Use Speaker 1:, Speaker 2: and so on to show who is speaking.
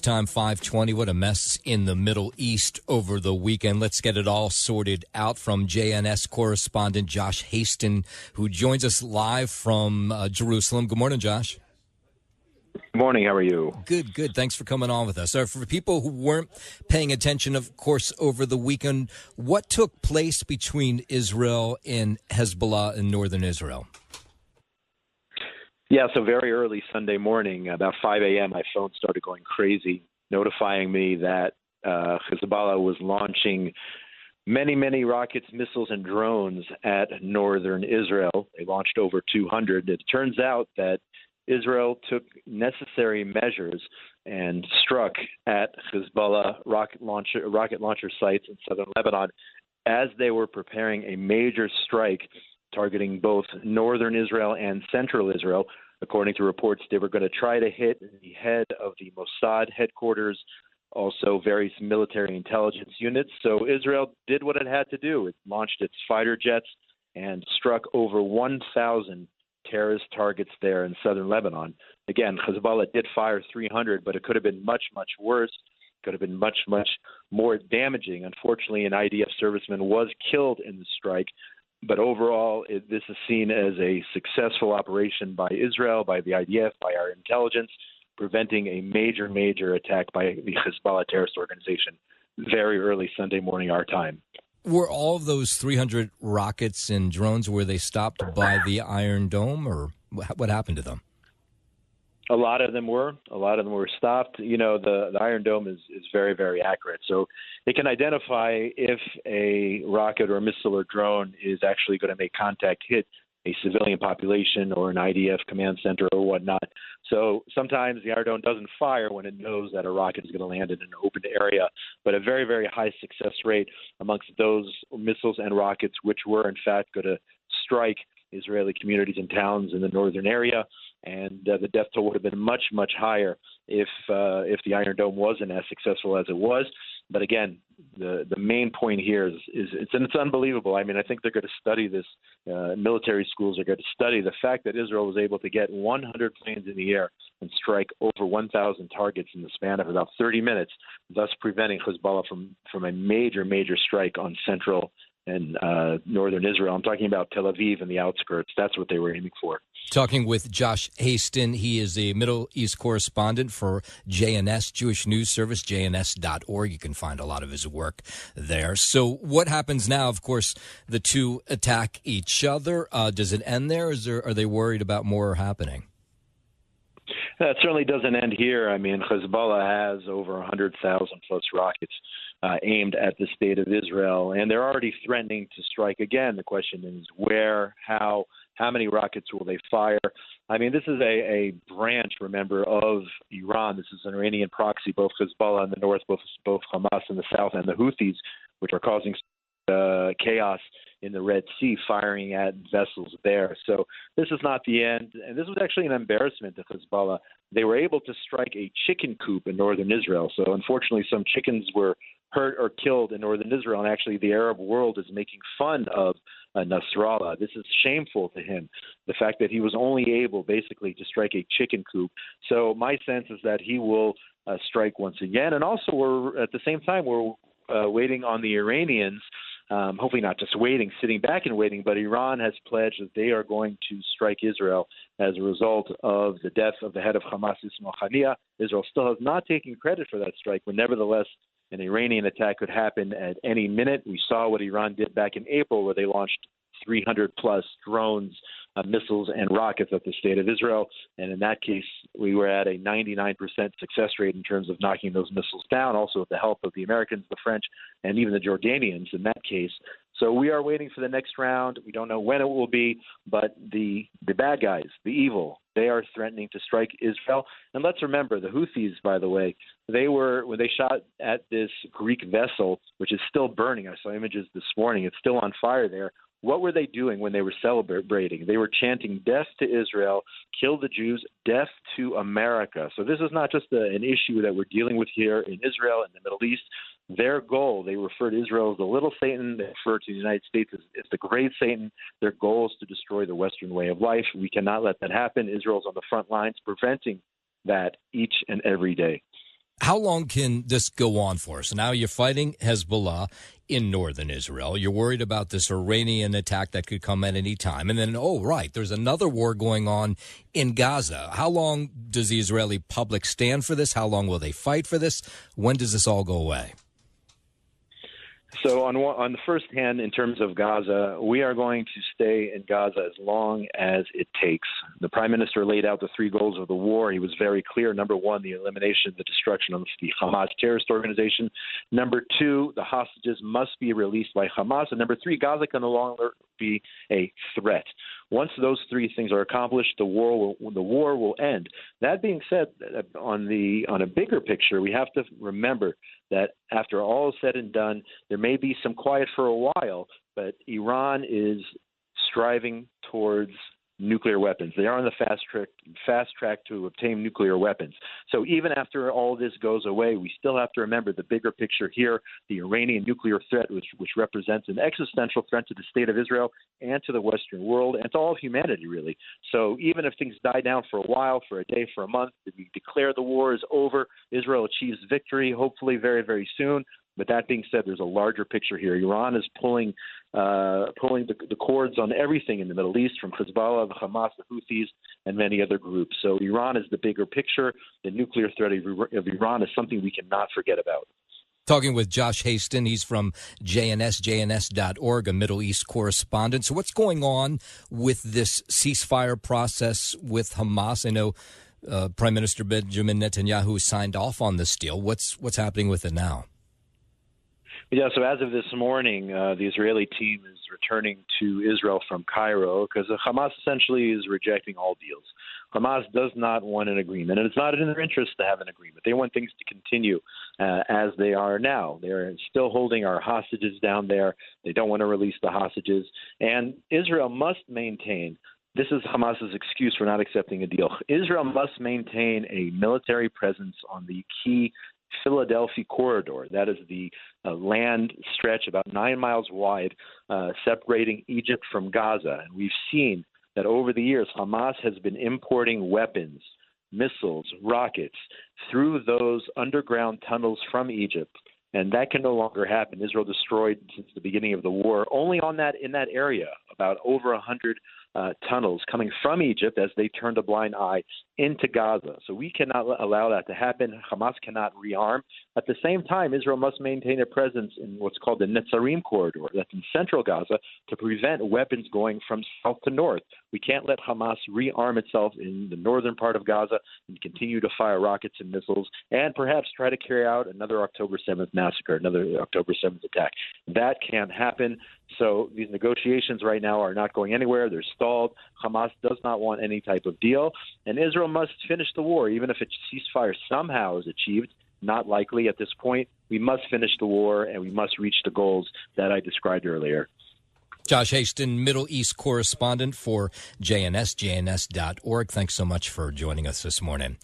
Speaker 1: Time 5:20. What a mess in the Middle East over the weekend. Let's get it all sorted out from JNS correspondent Josh Hasten, who joins us live from Jerusalem. Good morning, Josh.
Speaker 2: Good morning. How are you?
Speaker 1: Good, good. Thanks for coming on with us. For people who weren't paying attention, of course, over the weekend, what took place between Israel and Hezbollah in northern Israel?
Speaker 2: Yeah, so very early Sunday morning, about 5 a.m., my phone started going crazy, notifying me that Hezbollah was launching many rockets, missiles, and drones at northern Israel. They launched over 200. It turns out that Israel took necessary measures and struck at Hezbollah rocket launcher sites in southern Lebanon as they were preparing a major strike targeting both northern Israel and central Israel. According to reports, they were going to try to hit the head of the Mossad headquarters, also various military intelligence units. So Israel did what it had to do. It launched its fighter jets and struck over 1,000 terrorist targets there in southern Lebanon. Again, Hezbollah did fire 300, but it could have been much worse. Could have been much more damaging. Unfortunately, an IDF serviceman was killed in the strike. But overall, this is seen as a successful operation by Israel, by the IDF, by our intelligence, preventing a major attack by the Hezbollah terrorist organization very early Sunday morning, our time.
Speaker 1: Were all of those 300 rockets and drones, were they stopped by the Iron Dome, or what happened to them?
Speaker 2: A lot of them were stopped. You know, the Iron Dome is very accurate. So it can identify if a rocket or a missile or drone is actually going to make contact, hit a civilian population or an IDF command center or whatnot. So sometimes the Iron Dome doesn't fire when it knows that a rocket is going to land in an open area, but a very high success rate amongst those missiles and rockets, which were in fact going to strike Israeli communities and towns in the northern area. And the death toll would have been much higher if the Iron Dome wasn't as successful as it was. But again, the main point here is it's unbelievable. I mean, I think they're going to study this. Military schools are going to study the fact that Israel was able to get 100 planes in the air and strike over 1,000 targets in the span of about 30 minutes, thus preventing Hezbollah from a major strike on central and northern Israel. I'm talking about Tel Aviv and the outskirts. That's what they were aiming for.
Speaker 1: Talking with Josh Hasten. He is a Middle East correspondent for JNS, Jewish News Service, jns.org. You can find a lot of his work there. So what happens now? Of course, the two attack each other. Does it end there, or are they worried about more happening?
Speaker 2: That certainly doesn't end here. I mean, Hezbollah has over 100,000 plus rockets aimed at the state of Israel, and they're already threatening to strike again. The question is where, how many rockets will they fire? I mean, this is a branch, remember, of Iran. This is an Iranian proxy, both Hezbollah in the north, both Hamas in the south, and the Houthis, which are causing chaos in the Red Sea, firing at vessels there. So this is not the end. And this was actually an embarrassment to Hezbollah. They were able to strike a chicken coop in northern Israel. So unfortunately, some chickens were hurt or killed in northern Israel. And actually, the Arab world is making fun of Nasrallah. This is shameful to him, the fact that he was only able basically to strike a chicken coop. So my sense is that he will strike once again. And also, we're at the same time, we're waiting on the Iranians. Hopefully not just waiting, sitting back and waiting, but Iran has pledged that they are going to strike Israel as a result of the death of the head of Hamas, Ismail Haniyeh. Israel still has not taken credit for that strike, but nevertheless, an Iranian attack could happen at any minute. We saw what Iran did back in April, where they launched 300-plus drones, missiles, and rockets at the state of Israel. And in that case, we were at a 99% success rate in terms of knocking those missiles down, also with the help of the Americans, the French, and even the Jordanians in that case. So we are waiting for the next round. We don't know when it will be, but the bad guys, the evil, they are threatening to strike Israel. And let's remember, the Houthis, by the way, when they shot at this Greek vessel, which is still burning. I saw images this morning. It's still on fire there. What were they doing when they were celebrating? They were chanting death to Israel, kill the Jews, death to America. So this is not just an issue that we're dealing with here in Israel and the Middle East. Their goal, they refer to Israel as the little Satan. They refer to the United States as the great Satan. Their goal is to destroy the Western way of life. We cannot let that happen. Israel's on the front lines preventing that each and every day.
Speaker 1: How long can this go on for? So now you're fighting Hezbollah in northern Israel. You're worried about this Iranian attack that could come at any time. And then, there's another war going on in Gaza. How long does the Israeli public stand for this? How long will they fight for this? When does this all go away?
Speaker 2: So on the first hand, in terms of Gaza, we are going to stay in Gaza as long as it takes. The Prime Minister laid out the three goals of the war. He was very clear. Number one, the elimination, the destruction of the Hamas terrorist organization. Number two, the hostages must be released by Hamas. And number three, Gaza can no longer be a threat. Once those three things are accomplished, the war will end. That being said, on a bigger picture, we have to remember that after all is said and done, there may be some quiet for a while, but Iran is striving towards nuclear weapons. They are on the fast track to obtain nuclear weapons. So even after all this goes away, we still have to remember the bigger picture here, the Iranian nuclear threat, which represents an existential threat to the state of Israel and to the Western world and to all of humanity, really. So even if things die down for a while, for a day, for a month, we declare the war is over, Israel achieves victory, hopefully very, very soon. But that being said, there's a larger picture here. Iran is pulling the cords on everything in the Middle East, from Hezbollah, the Hamas, the Houthis, and many other groups. So Iran is the bigger picture. The nuclear threat of Iran is something we cannot forget about.
Speaker 1: Talking with Josh Hasten. He's from jns.org, a Middle East correspondent. So what's going on with this ceasefire process with Hamas? I know Prime Minister Benjamin Netanyahu signed off on this deal. What's happening with it now?
Speaker 2: Yeah, so as of this morning, the Israeli team is returning to Israel from Cairo because Hamas essentially is rejecting all deals. Hamas does not want an agreement, and it's not in their interest to have an agreement. They want things to continue as they are now. They're still holding our hostages down there. They don't want to release the hostages. And Israel must maintain — this is Hamas's excuse for not accepting a deal — Israel must maintain a military presence on the key Philadelphia corridor. That is the land stretch about 9 miles wide separating Egypt from Gaza. And we've seen that over the years, Hamas has been importing weapons, missiles, rockets through those underground tunnels from Egypt. And that can no longer happen. Israel destroyed, since the beginning of the war, only in that area, about over 100 tunnels coming from Egypt as they turned a blind eye into Gaza. So we cannot allow that to happen. Hamas cannot rearm. At the same time, Israel must maintain a presence in what's called the Netzarim corridor, that's in central Gaza, to prevent weapons going from south to north. We can't let Hamas rearm itself in the northern part of Gaza and continue to fire rockets and missiles and perhaps try to carry out another October 7th massacre, another October 7th attack. That can't happen. So these negotiations right now are not going anywhere. They're stalled. Hamas does not want any type of deal. And Israel must finish the war, even if a ceasefire somehow is achieved. Not likely at this point. We must finish the war, and we must reach the goals that I described earlier.
Speaker 1: Josh Hasten, Middle East correspondent for jns.org. Thanks so much for joining us this morning.